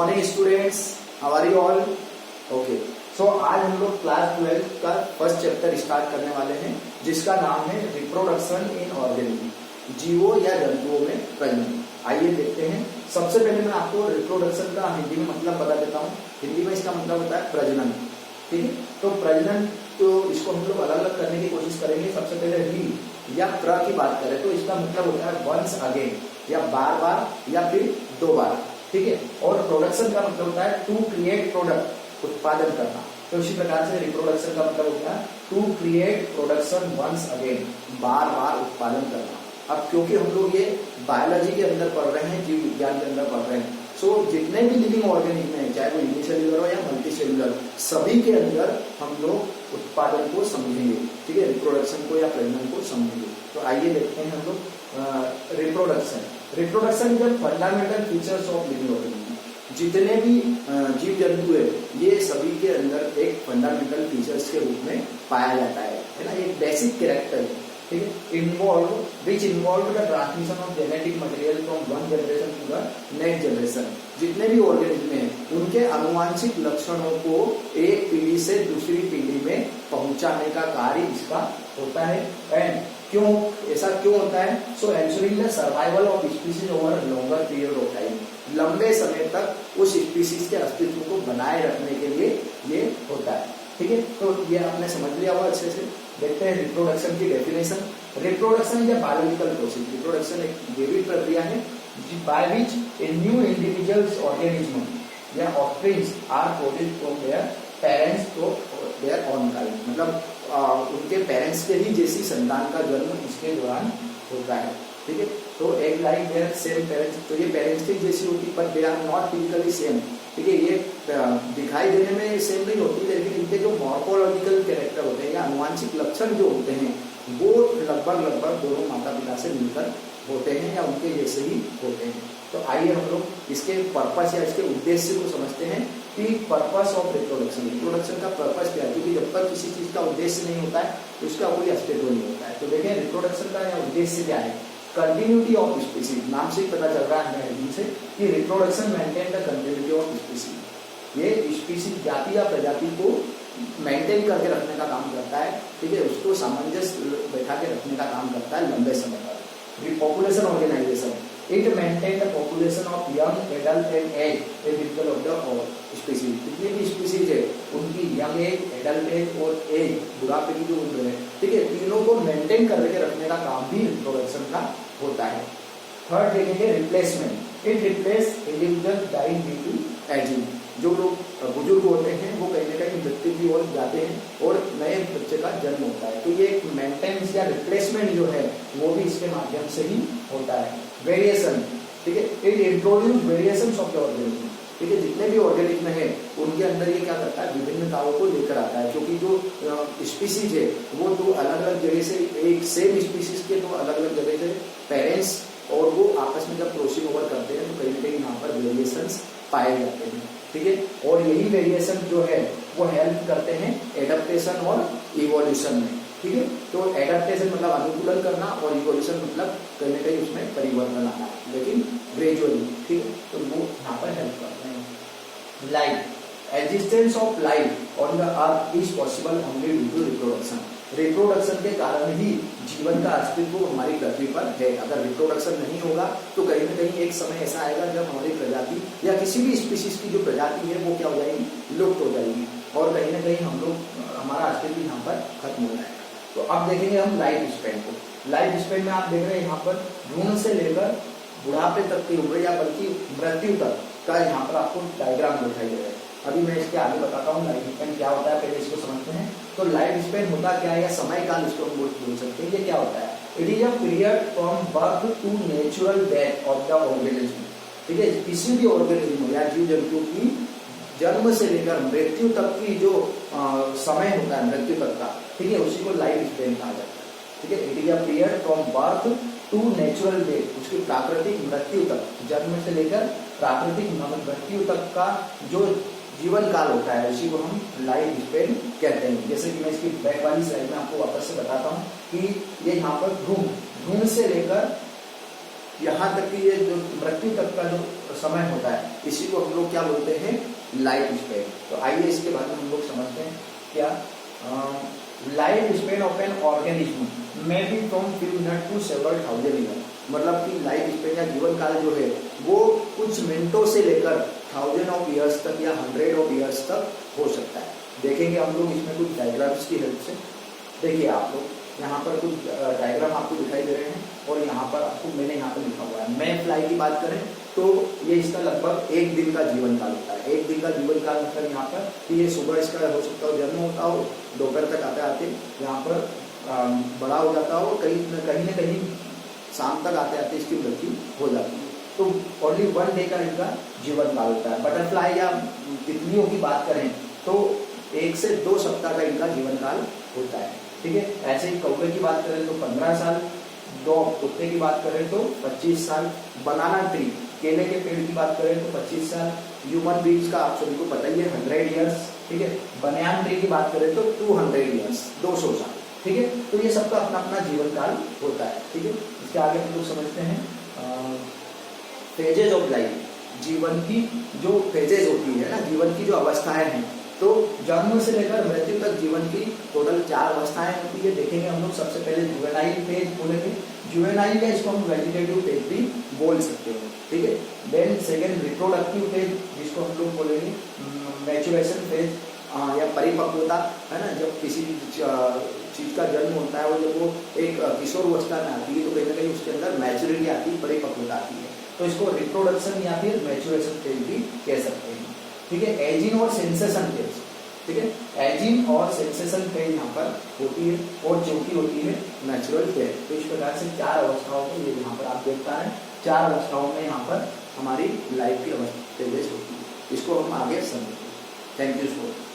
Morning students, how are you all? Okay, so आज हम लोग क्लास 12 का फर्स्ट चैप्टर स्टार्ट करने वाले हैं जिसका नाम है रिप्रोडक्शन इन ऑर्गेनिज्म, जीवों या जंतुओं में प्रजनन। आइए देखते हैं। सबसे पहले मैं आपको रिप्रोडक्शन का हिंदी में मतलब बता देता हूँ। हिंदी में इसका मतलब होता है प्रजनन। ठीक है, तो प्रजनन तो इसको हम लोग अलग अलग करने की कोशिश करेंगे। सबसे पहले री या प्र की बात करें तो इसका मतलब होता है वंस अगेन, या बार बार, या फिर दो बार। ठीक है, और प्रोडक्शन का मतलब होता है टू क्रिएट प्रोडक्ट, उत्पादन करना। तो इसी प्रकार से रिप्रोडक्शन का मतलब होता है to create production once again, बार बार उत्पादन करना। अब क्योंकि हम लोग ये बायोलॉजी के अंदर पढ़ रहे हैं, जीव विज्ञान के अंदर पढ़ रहे हैं, सो जितने भी लिविंग ऑर्गेनिज्म है, चाहे वो यूनिसेल्युलर हो या मल्टीसेल्युलर, सभी के अंदर हम लोग उत्पादन को समझेंगे। ठीक है, रिप्रोडक्शन को या प्रजनन को समझेंगे। तो आइए देखते हैं हम लोग reproduction. Reproduction is fundamental features of living organism. जितने भी जीव जंतु है ये सभी के अंदर एक फंडामेंटल फीचर्स के रूप में पाया जाता है ना, एक बेसिक कैरेक्टर है। ठीक है, involve which involve the transmission of genetic material from one generation to the next generation. जितने भी ऑर्गेनिज्म हैं उनके अनुवांशिक लक्षणों को एक पीढ़ी से दूसरी पीढ़ी में पहुंचाने का कार्य इसका होता है। एंड क्यों ऐसा क्यों होता है? So ensuring the survival of species over longer period of time. लंबे समय तक उस स्पीसीज के अस्तित्व को बनाए रखने के लिए ये होता है। ठीक है, तो ये आपने समझ लिया होगा अच्छे से। देखते हैं रिप्रोडक्शन की definition. Reproduction is a biological process. Reproduction एक जैविक प्रक्रिया है by which a new individuals organism या offsprings are produced from their parents to their own kind. मतलब उनके पेरेंट्स के ही जैसी संतान का जन्म इसके दौरान होता है। ठीक है, तो एक लाइक देयर सेम पेरेंट्स, तो ये पेरेंट्स की जैसी होती, but they are not physically same. ठीक है, ये दिखाई देने में सेम नहीं होती, लेकिन इनके जो मॉर्फोलॉजिकल कैरेक्टर होते हैं या अनुवांशिक लक्षण जो होते हैं वो लगभग दोनों माता पिता से मिलकर होते हैं या उनके जैसे ही होते हैं। तो आइए हम लोग इसके पर्पस या इसके उद्देश्य को समझते हैं कि पर्पस ऑफ रिप्रोडक्शन। रिप्रोडक्शन का पर्पस क्या है? क्योंकि जब तक किसी चीज का उद्देश्य नहीं होता है तो उसका कोई अस्तित्व नहीं होता है। तो देखें रिप्रोडक्शन का यह उद्देश्य क्या है। कंटिन्यूटी ऑफ स्पीसीज, नाम से पता चल रहा है जिनसे कि reproduction maintain the continuity of species. ये स्पीसीज जाति या प्रजाति को मेंटेन करके रखने का काम करता है। ठीक है, उसको सामंजस्य बैठा के रखने का काम करता है लंबे समय तक। Population organisation, it maintain the population of young adult and age individual of the species. जितनी भी स्पीसीज है उनकी यंग एज, एडल्ट एज और एज, बुढ़ापे की जो उम्र है, ठीक है, तीनों को मेंटेन करके रखने का काम भी रिप्रोडक्शन का होता है। थर्ड देखेंगे replacement. It replace individual dying due to ageing. जो लोग बुजुर्ग होते हैं वो कहीं ना कहीं मृत्यु की ओर जाते हैं और नए बच्चे का जन्म होता है। तो ये एक मेंटेनेंस या रिप्लेसमेंट जो है वो भी इसके माध्यम से ही होता है। वेरिएशन, ठीक है, it introduce variations of the organism. ठीक है, जितने भी ऑर्गेनिज्म है उनके अंदर ये क्या करता है, विभिन्नताओं को लेकर आता है। क्योंकि जो स्पीसीज है वो तो अलग अलग जगह से, एक सेम स्पीसीज के तो अलग अलग जगह से पेरेंट्स और वो आपस में जब क्रॉसिंग ओवर करते हैं तो कहीं ना कहीं यहाँ पर वेरिएशंस पाए जाते हैं। ठीक है, और यही वेरिएशन जो है वो हेल्प करते हैं एडेप्टेशन और इवोल्यूशन में। ठीक है, तो एडेप्टेशन मतलब अनुकूलन करना और इवोल्यूशन मतलब कहीं ना कहीं उसमें परिवर्तन आना, लेकिन ग्रेजुअली। ठीक है, तो वो यहाँ पर हेल्प करते हैं। Life, existence of life on the earth is possible only due to reproduction. Reproduction के कारण ही जीवन का अस्तित्व हमारी पृथ्वी पर है। अगर रिप्रोडक्शन नहीं होगा तो कहीं ना कहीं एक समय ऐसा आएगा जब हमारी प्रजाति या किसी भी स्पीसीज की जो प्रजाति है वो क्या हो जाएगी, लुप्त हो जाएगी और कहीं ना कहीं हम लोग, हमारा अस्तित्व यहाँ पर खत्म हो जाएगा। तो अब देखेंगे हम लाइफ स्पैन को। लाइफ स्पैन में आप देख रहे हैं यहाँ पर भ्रूण से लेकर बुढ़ापे तक की उम्र या बल्कि मृत्यु तक का यहाँ पर आपको डायग्राम दिखाई दे रहा है। अभी मैं इसके आगे बताता हूँ लाइफ स्पैन क्या होता है, पहले इसको समझते हैं। तो लाइफ स्पैन होता क्या है या समय काल इसको हम बोल सकते हैं। ये क्या होता है? It is a period from birth to natural death of the organism. ठीक है, किसी भी ऑर्गेनिज्म या जीव जंतु की जन्म से लेकर मृत्यु तक की जो समय होता है, मृत्यु तक का, ठीक है, उसी को लाइफ स्पैन कहा जाता है। ठीक है, it is a period from birth to natural death, उसकी प्राकृतिक मृत्यु तक, जन्म से लेकर प्राकृतिक मृत्यु तक का जो जीवन काल होता है उसी को हम लाइफ स्पैन कहते हैं। जैसे कि मैं इसकी बैक वाली स्लाइड में आपको वापस से बताता हूँ कि ये यहाँ पर भ्रूण से लेकर यहाँ तक कि ये जो मृत्यु तक का जो समय होता है, इसी को हम लोग क्या बोलते हैं, लाइफ स्पेन। तो आइए इसके बारे में हम लोग समझते हैं। क्या life span of an organism may be from few minute to several thousand year. मतलब कि लाइफ स्पेन या जीवन काल जो है वो कुछ मिनटों से लेकर थाउजेंड ऑफ ईयर्स तक या हंड्रेड ऑफ ईयर्स तक हो सकता है। देखेंगे हम लोग इसमें कुछ डायग्राम्स की हेल्प से। देखिए आप लोग यहाँ पर कुछ डायग्राम आपको दिखाई दे रहे हैं और यहाँ पर आपको मैंने यहाँ पर लिखा हुआ है। मैं फ्लाई की बात करें तो ये इसका लगभग एक दिन का जीवन काल होता है। एक दिन का जीवन काल मतलब यहाँ पर कि ये सुबह इसका हो सकता हो जन्म होता हो, दोपहर तक आते आते यहाँ पर बड़ा हो जाता हो, कहीं न कहीं शाम तक आते आते इसकी मृत्यु हो जाती है। तो ओनली वन डे का इनका जीवन काल होता है। बटरफ्लाई या तितलियों की बात करें तो 1 से 2 सप्ताह का इनका जीवन काल होता है। ठीक है, ऐसे ही कौवे की बात करें तो 15 साल, डॉग कुत्ते की बात करें तो 25 साल, बनाना ट्री केले के पेड़ की बात करें तो 25 साल, ह्यूमन बींग्स का आप सभी को पता ही है 100 ईयर्स। ठीक है, बनियान ट्री की बात करें तो 200 ईयर्स, 200 साल। ठीक है, तो ये सबका अपना अपना जीवन काल होता है। ठीक है, इसके आगे हम लोग समझते हैं फेजेज ऑफ लाइफ। जीवन की जो फेजेज होती है ना, जीवन की जो अवस्थाएं हैं, तो जन्म से लेकर मृत्यु तक जीवन की टोटल 4 अवस्थाएं होती है। देखेंगे हम लोग सबसे पहले जुवेनाइल फेज बोलेंगे। जुवेनाइल या इसको हम वेजिटेटिव फेज भी बोल सकते हैं। ठीक है, देन सेकेंड रिप्रोडक्टिव फेज जिसको हम लोग बोलेंगे मैच्योरेशन फेज या परिपक्वता, है ना। जब किसी चीज का जन्म होता है और जब वो एक किशोर अवस्था में आती है तो कहीं ना कहीं उसके अंदर मैच्योरिटी आती है, परिपक्वता आती है, तो इसको रिप्रोडक्शन या फिर मैच्योरेशन फेज भी कह सकते हैं। ठीक है, एजिंग और सेंसेशन फेज। ठीक है, एजिंग और सेंसेशन फेज यहाँ पर होती है और चौथी होती है नेचुरल फेज। तो इस प्रकार से 4 अवस्थाओं में ये यहाँ पर आप देख पा रहे हैं, 4 अवस्थाओं में यहाँ पर हमारी लाइफ की अवस्था होती है। इसको हम आगे समझेंगे। Thank you so much.